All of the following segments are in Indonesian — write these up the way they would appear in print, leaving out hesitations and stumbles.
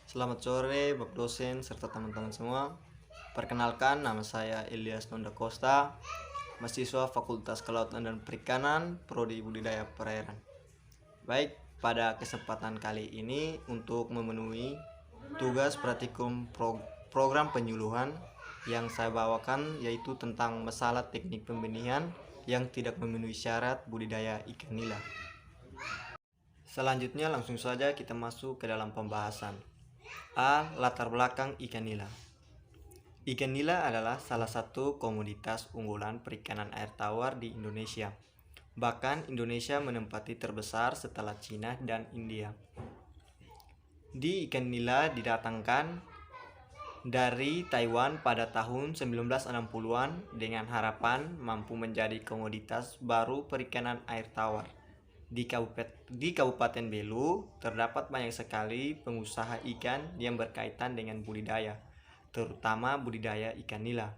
Selamat sore, Bapak dosen serta teman-teman semua. Perkenalkan, nama saya Ilyas Nonda Costa, mahasiswa Fakultas Kelautan dan Perikanan, Prodi Budidaya Perairan. Baik, pada kesempatan kali ini untuk memenuhi tugas praktikum program penyuluhan yang saya bawakan yaitu tentang masalah teknik pembenihan yang tidak memenuhi syarat budidaya ikan nila. Selanjutnya langsung saja kita masuk ke dalam pembahasan. A. Latar belakang ikan nila. Ikan nila adalah salah satu komoditas unggulan perikanan air tawar di Indonesia. Bahkan Indonesia menempati terbesar setelah Cina dan India. Ikan nila didatangkan dari Taiwan pada tahun 1960-an dengan harapan mampu menjadi komoditas baru perikanan air tawar. Di Kabupaten Belu terdapat banyak sekali pengusaha ikan yang berkaitan dengan budidaya, terutama budidaya ikan nila.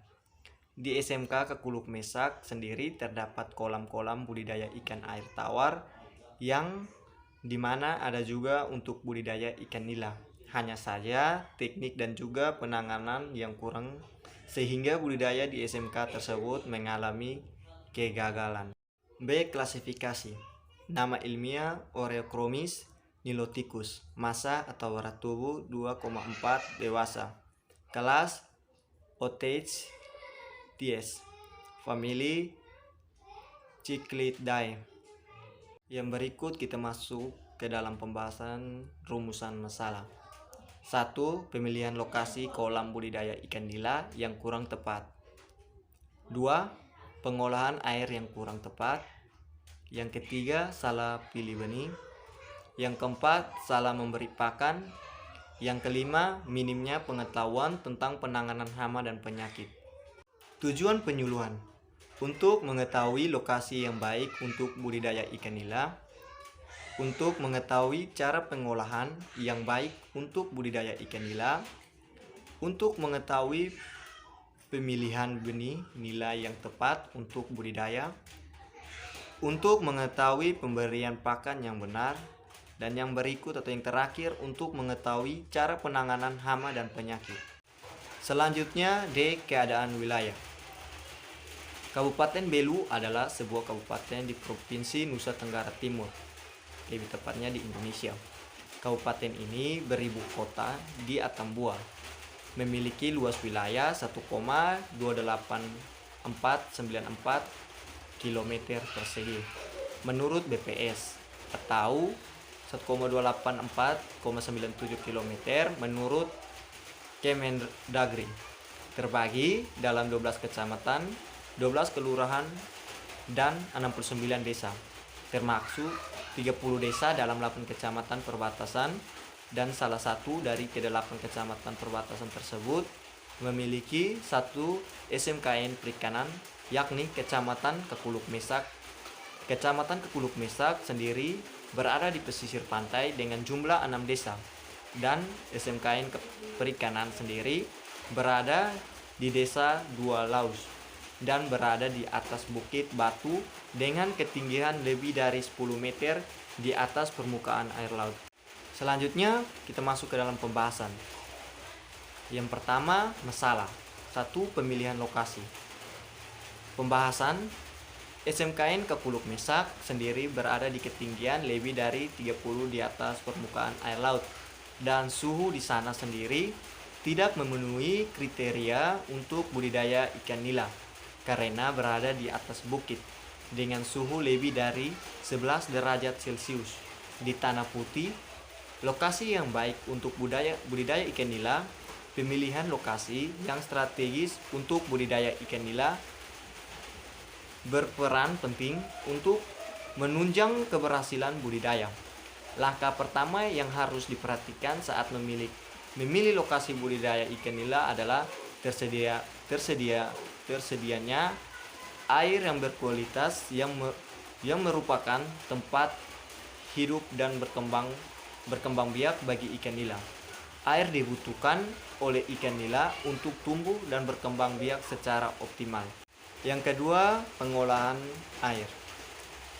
Di SMK Kekuluk Mesak sendiri terdapat kolam-kolam budidaya ikan air tawar yang dimana ada juga untuk budidaya ikan nila. Hanya saja teknik dan juga penanganan yang kurang sehingga budidaya di SMK tersebut mengalami kegagalan. B. Klasifikasi. Nama ilmiah Oreochromis niloticus. Massa atau berat tubuh 2,4 dewasa. Kelas Otage Ties. Famili Cichlidae. Yang berikut kita masuk ke dalam pembahasan rumusan masalah. 1. Pemilihan lokasi kolam budidaya ikan nila yang kurang tepat. 2. Pengolahan air yang kurang tepat. Yang ketiga, salah pilih benih. Yang keempat, salah memberi pakan. Yang kelima, minimnya pengetahuan tentang penanganan hama dan penyakit. Tujuan penyuluhan untuk mengetahui lokasi yang baik untuk budidaya ikan nila, untuk mengetahui cara pengolahan yang baik untuk budidaya ikan nila, untuk mengetahui pemilihan benih nila yang tepat untuk budidaya, untuk mengetahui pemberian pakan yang benar, dan yang berikut atau yang terakhir untuk mengetahui cara penanganan hama dan penyakit. Selanjutnya D. Keadaan wilayah. Kabupaten Belu adalah sebuah kabupaten di Provinsi Nusa Tenggara Timur, lebih tepatnya di Indonesia. Kabupaten ini beribu kota di Atambua, memiliki luas wilayah 1,28494 km persegi menurut BPS atau 1,284,97 km menurut Kemendagri, terbagi dalam 12 kecamatan, 12 kelurahan, dan 69 desa, termasuk 30 desa dalam 8 kecamatan perbatasan, dan salah satu dari ke-8 kecamatan perbatasan tersebut memiliki satu SMKN perikanan, yakni Kecamatan Kekuluk Mesak. Kecamatan Kekuluk Mesak sendiri berada di pesisir pantai dengan jumlah 6 desa, dan SMKN Perikanan sendiri berada di desa Dua Laus dan berada di atas bukit batu dengan ketinggian lebih dari 10 meter di atas permukaan air laut. Selanjutnya kita masuk ke dalam pembahasan. Yang pertama, masalah. 1. Pemilihan lokasi. Pembahasan. SMKN Kekuluk Mesak sendiri berada di ketinggian lebih dari 30 di atas permukaan air laut, dan suhu di sana sendiri tidak memenuhi kriteria untuk budidaya ikan nila karena berada di atas bukit dengan suhu lebih dari 11 derajat Celcius. Di Tanah Putih, lokasi yang baik untuk budidaya ikan nila. Pemilihan lokasi yang strategis untuk budidaya ikan nila berperan penting untuk menunjang keberhasilan budidaya. Langkah pertama yang harus diperhatikan saat memilih lokasi budidaya ikan nila adalah tersedianya air yang berkualitas yang merupakan tempat hidup dan berkembang biak bagi ikan nila. Air dibutuhkan oleh ikan nila untuk tumbuh dan berkembang biak secara optimal. Yang kedua, pengolahan air.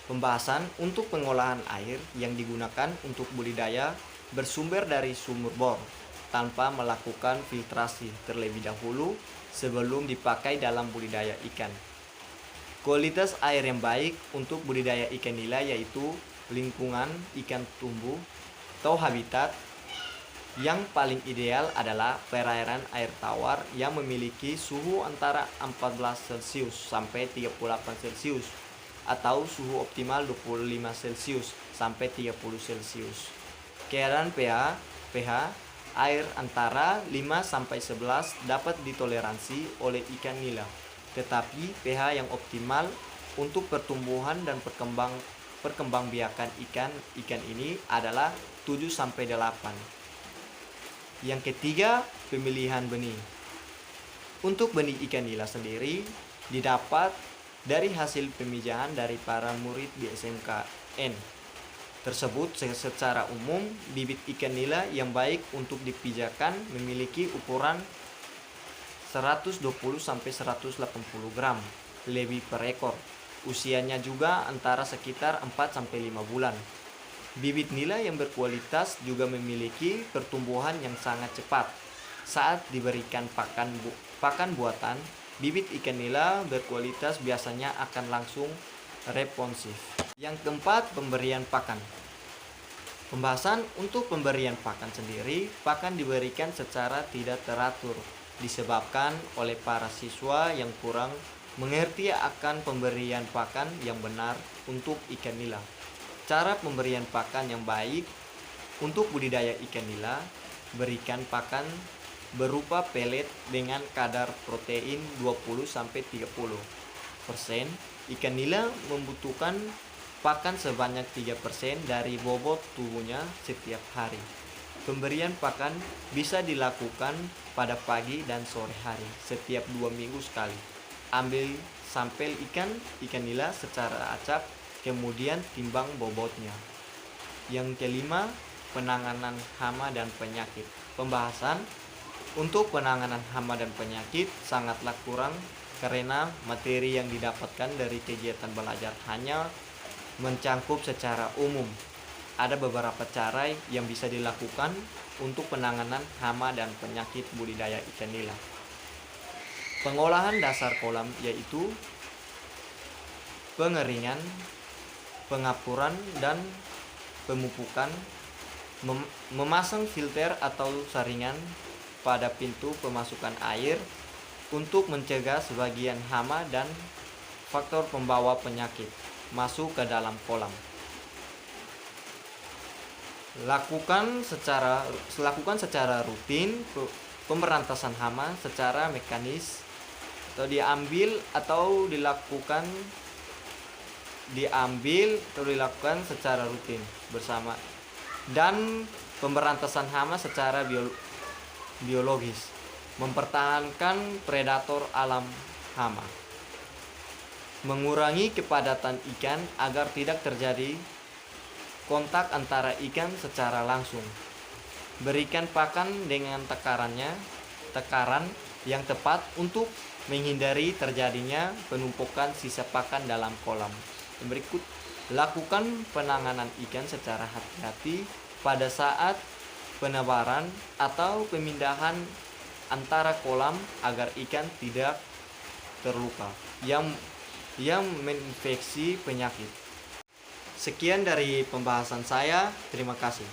Pembahasan untuk pengolahan air yang digunakan untuk budidaya bersumber dari sumur bor. tanpa melakukan filtrasi terlebih dahulu sebelum dipakai dalam budidaya ikan. Kualitas air yang baik untuk budidaya ikan nila yaitu lingkungan ikan tumbuh atau habitat. Yang paling ideal adalah perairan air tawar yang memiliki suhu antara 14 Celcius sampai 38 Celcius atau suhu optimal 25 Celcius sampai 30 Celcius. Keadaan pH air antara 5 sampai 11 dapat ditoleransi oleh ikan nila, tetapi pH yang optimal untuk pertumbuhan dan perkembangbiakan ikan ini adalah 7 sampai 8. Yang ketiga, pemilihan benih. Untuk benih ikan nila sendiri didapat dari hasil pemijahan dari para murid di SMKN tersebut. Secara umum, bibit ikan nila yang baik untuk dipijakan memiliki ukuran 120 sampai 180 gram lebih per ekor. Usianya juga antara sekitar 4 sampai 5 bulan. Bibit nila yang berkualitas juga memiliki pertumbuhan yang sangat cepat. Saat diberikan pakan buatan, bibit ikan nila berkualitas biasanya akan langsung responsif. Yang keempat, pemberian pakan. Pembahasan untuk pemberian pakan sendiri, pakan diberikan secara tidak teratur disebabkan oleh para siswa yang kurang mengerti akan pemberian pakan yang benar untuk ikan nila. Cara pemberian pakan yang baik untuk budidaya ikan nila, berikan pakan berupa pelet dengan kadar protein 20-30%. Ikan nila membutuhkan pakan sebanyak 3% dari bobot tubuhnya setiap hari. Pemberian pakan bisa dilakukan pada pagi dan sore hari setiap 2 minggu sekali. Ambil sampel ikan nila secara acak, kemudian timbang bobotnya. Yang kelima, penanganan hama dan penyakit. Pembahasan untuk penanganan hama dan penyakit sangatlah kurang karena materi yang didapatkan dari kegiatan belajar hanya mencangkup secara umum. Ada beberapa cara yang bisa dilakukan untuk penanganan hama dan penyakit budidaya ikan nila. Pengolahan dasar kolam yaitu pengeringan, pengapuran dan pemupukan, memasang filter atau saringan pada pintu pemasukan air untuk mencegah sebagian hama dan faktor pembawa penyakit masuk ke dalam kolam. Lakukan secara rutin pemberantasan hama secara mekanis atau dilakukan secara rutin bersama, dan pemberantasan hama secara biologis, mempertahankan predator alam hama, mengurangi kepadatan ikan agar tidak terjadi kontak antara ikan secara langsung, berikan pakan dengan tekaran yang tepat untuk menghindari terjadinya penumpukan sisa pakan dalam kolam. Berikut, lakukan penanganan ikan secara hati-hati pada saat penebaran atau pemindahan antara kolam agar ikan tidak terluka yang menginfeksi penyakit. Sekian dari pembahasan saya. Terima kasih.